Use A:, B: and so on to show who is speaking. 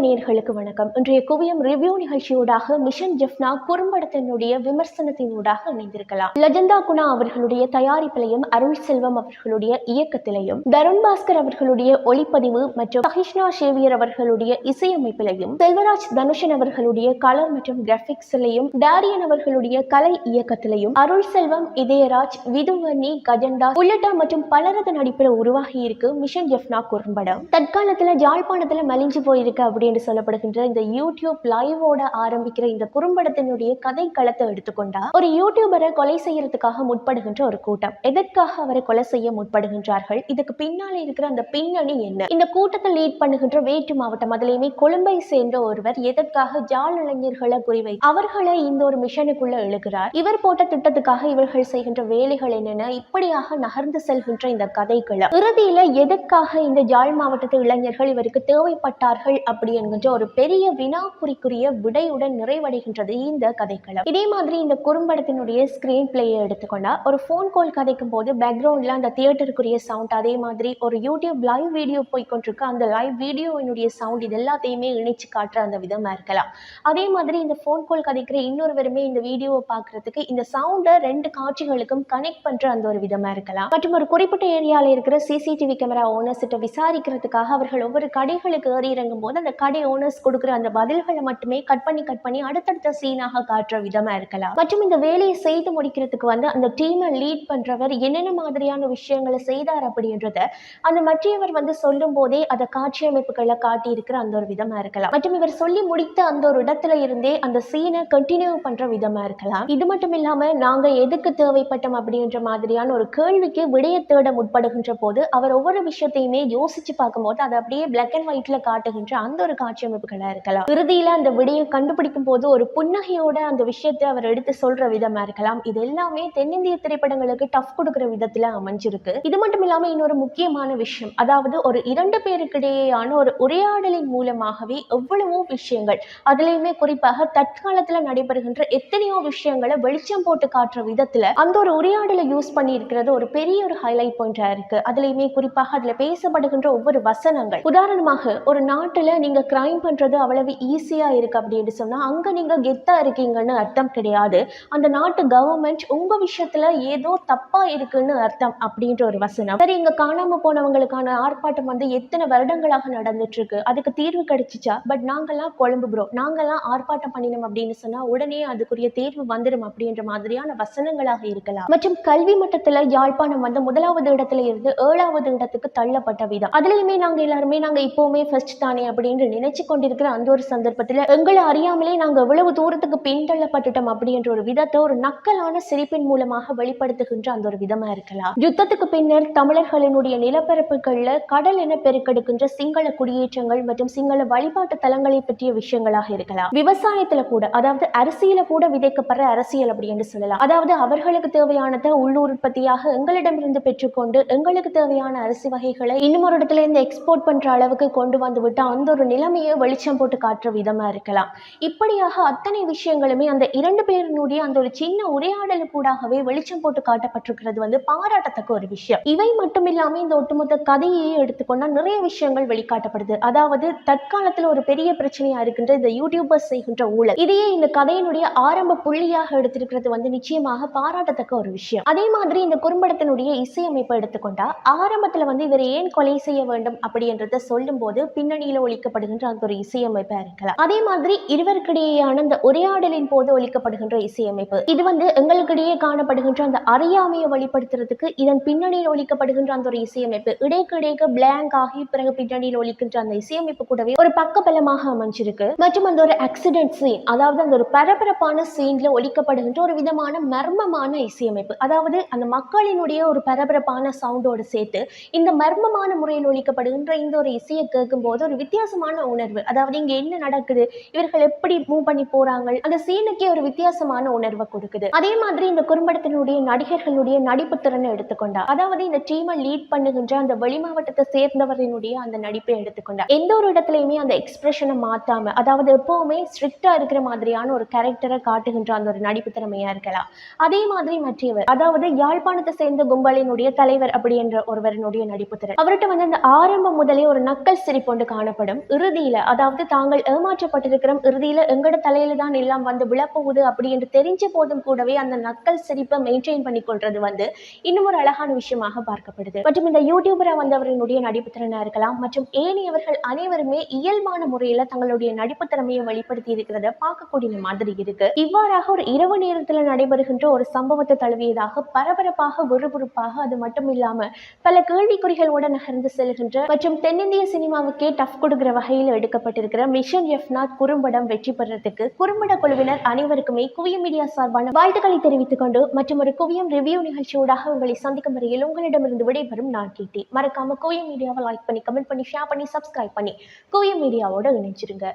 A: நேயர்களுக்கு வணக்கம். இன்றைய குவியம் ரிவ்யூ நிகழ்ச்சியூடாக மிஷன் ஜெஃப்னா குறும்படத்தினுடைய விமர்சனத்தினூடாக இணைந்திருக்கலாம். லஜந்தா குணா அவர்களுடைய தயாரிப்பிலையும் அருள் செல்வம் அவர்களுடைய இயக்கத்திலையும் தருண் பாஸ்கர் அவர்களுடைய ஒளிப்பதிவு மற்றும் சஹிஷ்ணா ஷேவியர் அவர்களுடைய இசையமைப்பிலையும் செல்வராஜ் தனுஷன் அவர்களுடைய கலர் மற்றும் கிராபிக்ஸ்லையும் டாரியன் அவர்களுடைய கலை இயக்கத்திலையும் அருள் செல்வம், இதயராஜ், விதுவன்னி, கஜண்டா உள்ளிட்ட மற்றும் பலரது நடிப்பில் உருவாகி இருக்கு மிஷன் ஜெஃப்னா குறும்படம். தற்காலத்துல ஜாழ்ப்பாணத்துல மலிஞ்சு போயிருக்கு அப்படின்னு சொல்லப்படுகின்ற இந்த யூடியூப் லைவோட ஆரம்பிக்கிற இந்த குறும்படத்தினுடைய கதை களத்தை எடுத்துக்கொண்டா ஒரு யூடியூபரை கொலை செய்யறதுக்காக முற்படுகின்ற ஒரு கூட்டம். எதற்காக அவரை கொலை செய்ய முற்படுகின்றார்கள்? இதுக்கு பின்னாலே இருக்கிற அந்த பின்னணி என்ன? இந்த கூட்டத்தை லீட் பண்ணுகின்ற வேற்று மாவட்டம், அதுலயுமே கொழும்பை சேர்ந்த ஒருவர் எதற்காக ஜாழ் இளைஞர்களை குறிவை அவர்களை இந்த ஒரு மிஷனுக்குள்ள இழுக்கிறார்? இவர் போட்ட திட்டத்துக்காக இவர்கள் செய்கின்ற வேலைகள் என்னென்ன? இப்படியாக நகர்ந்து செல்கின்ற இந்த கதைக்களம் இறுதியில எதற்காக இந்த ஜாழ் மாவட்டத்து இளைஞர்கள் இவருக்கு தேவைப்பட்டார்கள் அப்படி என்கின்ற ஒரு பெரிய வினாக்குறிக்குரிய விடையுடன் நிறைவடைகின்றது இந்த கதைக்களம். இதே மாதிரி இந்த குறும்படத்தினுடைய ஸ்கிரீன் பிளேயை எடுத்துக்கொண்டா ஒரு போன் கால் கதைக்கும் போது பேக்ரவுண்ட்ல அந்த தியேட்டருக்குரிய சவுண்ட், அதே மாதிரி ஒரு யூடியூப் லைவ் வீடியோ போய்கொண்டிருக்கு அந்த லைவ் வீடியோவினுடைய சவுண்ட், இது எல்லாத்தையுமே இணைச்சு காட்டுற அந்த விதமா இருக்கலாம். அதே மாதிரி இந்த போன் கால் கதைக்கிற இன்னொருவருமே இந்த வீடியோவை பார்க்கறதுக்கு இந்த சவுண்டை ரெண்டு காட்சிகளுக்கும் கனெக்ட் பண்ற அந்த ஒரு விதமா இருக்கலாம். மற்றும் ஒரு குறிப்பிட்ட ஏரியால இருக்கிற சிசிடிவி கேமரா ஓனர்ஸ் கிட்ட விசாரிக்கிறதுக்காக அவர்கள் ஒவ்வொரு கடைகளுக்கு ஏறி இறங்கும் போது அந்த கடை ஓனர்ஸ் கொடுக்குற அந்த பதில்களை மட்டுமே கட் பண்ணி அடுத்தடுத்த சீனாக காட்டுற விதமா இருக்கலாம். மற்றும் இந்த வேலையை செய்து முடிக்கிறதுக்கு அந்த டீமை லீட் பண்றவர் என்னென்ன மாதிரியான விஷயங்களை செய்தார் அப்படின்றத அந்த மற்றவர் சொல்லும் போதே அதை காட்சி அமைப்புகளை காட்டி இருக்கிற அந்த ஒரு விதமா இருக்கலாம். மற்றும் இவர் சொல்லி முடித்த அந்த ஒரு இடத்துல இருந்தே அந்த சீனை கண்டினியூ பண்ற விதமா இருக்கலாம். இது மட்டும் இல்லாம நாங்க எதுக்கு தேவைப்பட்டோம் அப்படின்ற மாதிரியான ஒரு கேள்விக்கு விடைய தேட முற்படுகின்ற போது அவர் ஒவ்வொரு விஷயத்தையுமே யோசிச்சு பார்க்கும்போது அதை அப்படியே பிளாக் அண்ட் ஒயிட்ல காட்டுகின்ற அந்த ஒரு காட்சி அமைப்புகளா இருக்கலாம். இறுதியில அந்த விடையை கண்டுபிடிக்கும் போது ஒரு புன்னகையோட அந்த விஷயத்தை அவர் எடுத்து சொல்ற விதமா இருக்கலாம். இது எல்லாமே தென்னிந்திய திரைப்படங்களுக்கு டஃப் கொடுக்கிற விதத்துல அமைஞ்சிருக்கு. இது மட்டும் இல்லாம இன்னொரு முக்கியமான விஷயம், அதாவது ஒரு இரண்டு பேருக்கிடையேயான ஒரு உரையாடலின் மூலமாகவே எவ்வளவோ விஷயங்கள், அதுலயுமே குறிப்பாக தற்காலத்துல நடைபெறுகின்ற எத்தனையோ விஷயங்களை வெளிச்சம் போட்டு காட்டுற விதத்துல அந்த ஒரு உரையாடலை யூஸ் பண்ணி இருக்கிறது ஒரு பெரிய ஒரு ஹைலைட் பாயிண்டா இருக்கு. அதுலயுமே குறிப்பாக அதுல பேசப்படுகின்ற ஒவ்வொரு வசனங்கள், உதாரணமாக ஒரு நாட்டுல நீங்க கிரைம் பண்றது அவ்வளவு ஈஸியா இருக்கு அப்படின்னு சொன்னா அங்க நீங்க கெத்தா இருக்கீங்கன்னு அர்த்தம் கிடையாது. அந்த நாட்டு கவர்மெண்ட் உங்க விஷயத்துல ஏதோ தப்பா இருக்குன்னு அர்த்தம் அப்படின்ற ஒரு வசனம். சரி, இங்க காணாம போனவங்களுக்கான ஆர்ப்பாட்டம் எத்தனை வருடங்களாக நடந்துட்டு இருக்கு, அதுக்கு தீர்வு கிடைச்சிச்சா? பட் நாங்கெல்லாம் கொழும்பு ப்ரோ, நாங்கெல்லாம் ஆர்ப்பாட்டம் பண்ணினோம் அப்படின்னு சொன்னா உடனே அதுக்குரிய தேர்வு வந்துடும் அப்படின்ற மாதிரியான வசனங்களாக இருக்கலாம். மற்றும் கல்வி மட்டத்துல யாழ்ப்பாணம் முதலாவது இடத்துல இருந்து 7வது இடத்துக்கு தள்ளப்பட்ட விதம், அதுலயுமே நாங்க எல்லாருமே நாங்க இப்போவுமே ஃபர்ஸ்ட் தானே அப்படின்னு நினைச்சு கொண்டிருக்கிற அந்த ஒரு சந்தர்ப்பத்துல எங்களை அறியாமலே நாங்க எவ்வளவு தூரத்துக்கு பின்தள்ளப்பட்டுட்டோம் அப்படின்ற ஒரு விதத்தை ஒரு நக்கலான சிரிப்பின் மூலமாக வெளிப்படுத்துகின்ற அந்த ஒரு விதமா இருக்கலாம். யுத்தத்துக்கு பின்னர் தமிழர்களினுடைய நிலப்பரப்புகள்ல கடல் என பெருக்கெடுக்கின்ற சிங்கள குடியேற்றங்கள் மற்றும் சிங்கள வழிபாட்டு தலங்களை பற்றிய விஷயங்களாக இருக்கலாம். விவசாயத்துல கூட, அதாவது அரிசியில கூட விதைக்கப்படுற அரசியல் அப்படின்னு சொல்லலாம். அதாவது அவர்களுக்கு தேவையானதை உள்ளூர் உற்பத்தியாக எங்களிடமிருந்து பெற்றுக்கொண்டு எங்களுக்கு தேவையான அரிசி வகைகளை இன்னும் ஒரு இடத்துல இருந்து எக்ஸ்போர்ட் பண்ற அளவுக்கு கொண்டு வந்து விட்டு அந்த ஒரு நிலைமையை வெளிச்சம் போட்டு காட்டுற விதமா இருக்கலாம். இப்படியாக அத்தனை விஷயங்களுமே அந்த இரண்டு பேரினுடைய அந்த ஒரு சின்ன உரையாடலுக்கூடாகவே வெளிச்சம் போட்டு காட்டப்பட்டிருக்கிறது பாராட்டத்தக்க ஒரு விஷயம். இவை மட்டும் இல்லாம இந்த ஒட்டுமொத்த கதையை எடுத்துக்கொண்டா நிறைய விஷயங்கள் வெளிக்காட்டப்படுது. அதாவது தற்காலத்துல ஒரு பெரிய பிரச்சனையா இருக்கின்ற இந்த யூடியூபர்ஸ் செய்கின்ற ஊழல், இதையே இந்த கதையினுடைய ஆரம்ப புள்ளியாக எடுத்திருக்கிறது நிச்சயமாக பாராட்டத்தக்க ஒரு விஷயம். அதே மாதிரி இந்த குறும்படத்தினுடைய இசையமைப்பை எடுத்துக்கொண்டா ஆரம்பத்துல இவரை ஏன் கொலை செய்ய வேண்டும் அப்படின்றத சொல்லும் போது பின்னணியில ஒலிக்கப்படுகின்ற அந்த ஒரு இசையமைப்பா இருக்கலாம். அதே மாதிரி இருவருக்கிடையேயான அந்த உரையாடலின் போது ஒலிக்கப்படுகின்ற இசையமைப்பு, இது எங்களுக்கிடையே காணப்படுகின்ற அந்த அறியாமையை வெளிப்படுத்துறதுக்கு இதன் பின்னணியில் ஒலிக்கப்படுகின்ற அந்த ஒரு இசையமைப்பு இடைக்கிடையே பிளாங்க் ஆகி பிறகு பின்னணியில் ஒலிக்கின்ற அந்த இசையமைப்பு கூடவே ஒரு பக்கபலமாக அமைஞ்சிருக்கு. மற்றும் அந்த ஒரு ஆக்சிடென்ட் சீன், அதாவது அந்த ஒரு பரபரப்பான சீன்ல ஒலிக்கப்படுகின்ற ஒரு விதமான மர்மமான இசையமைப்பு, அதாவது அந்த மக்களினுடைய ஒரு பரபரப்பான சவுண்டோடு சேர்த்து இந்த மர்மமான முறையில் ஒலிக்கப்படுகின்ற இந்த ஒரு இசையை கேட்கும் போது ஒரு வித்தியாசமான உணர்வு, அதாவது இங்க என்ன நடக்குது, இவர்கள் எப்படி மூவ் பண்ணி போறாங்க, அந்த சீனுக்கே ஒரு வித்தியாசமான உணர்வை கொடுக்குது. அதே மாதிரி இந்த குறும்படத்தினுடைய நடிகர்களுடைய நடிப்பு திறனை எடுத்துக்கொண்டா, அதாவது இந்த டீமை லீட் பண்ணுகின்ற அந்த வெளி மாவட்டத்தை சேர்ந்தவரினுடைய அந்த நடிப்பை எடுத்துக்கொண்டா எந்த ஒரு இடத்துலயுமே அந்த எக்ஸ்பிரஷனை மாத்தாம, அதாவது எப்பவுமே ஸ்ட்ரிக்டா இருக்கிற மாதிரியான ஒரு கேரக்டரை காட்டுகின்ற அந்த ஒரு நடிப்பு திறமையா இருக்கலாம். அதே மாதிரி மற்றவர், அதாவது யாழ்ப்பாணத்தை சேர்ந்த கும்பலினுடைய தலைவர் அப்படி என்ற ஒருவரினுடைய நடிப்பு திறன், அவர்கிட்ட அந்த ஆரம்பம் முதலே ஒரு நக்கல் சிரிப்பொண்டு காணப்படும். இறுதி இறுதியில அதாவது தாங்கள் ஏமாற்றப்பட்டிருக்கிறோம், இறுதியில எங்கட தலையில தான் எல்லாம் வந்து விழப்போகுது அப்படி என்று தெரிஞ்ச போதும் கூடவே அந்த நக்கல் சிரிப்பை மெயின்டைன் பண்ணி கொள்றது வந்து இன்னும் ஒரு அழகான விஷயமாக பார்க்கப்படுது. மற்றும் இந்த யூடியூபரா வந்தவர்களுடைய நடிப்பு திறனா இருக்கலாம் மற்றும் ஏனையவர்கள் அனைவருமே இயல்பான முறையில தங்களுடைய நடிப்பு திறமையை வெளிப்படுத்தி இருக்கிறத பார்க்கக்கூடிய மாதிரி இருக்கு. இவ்வாறாக ஒரு இரவு நேரத்தில் நடைபெறுகின்ற ஒரு சம்பவத்தை தழுவியதாக பரபரப்பாக விறுவிறுப்பாக அது மட்டும் இல்லாம பல கேள்விக்குறிகளோட நகர்ந்து செல்கின்ற மற்றும் தென்னிந்திய சினிமாவுக்கே டஃப் கொடுக்கிற வகையில் எடுக்கப்பட்டிருக்கிற மிஷன் எஃப்நாத் குறும்படம் வெற்றி பெறறதுக்கு குறும்பட குழுவினர் அனைவருக்குமே குவியம் மீடியா சார்பான வாழ்த்துக்களை தெரிவித்துக் கொண்டு மற்றும் ஒரு குவியம் ரிவ்யூ நிகழ்ச்சியோடாக உங்களை சந்திக்கும் வரையில் உங்களிடமிருந்து விடைபெறும் நான் கேட்டி. மறக்காம குவியம் மீடியாவை லைக் பண்ணி, கமெண்ட் பண்ணி, ஷேர் பண்ணி, சப்ஸ்கிரைப் பண்ணி குவியம் மீடியாவோட இணைச்சிருங்க.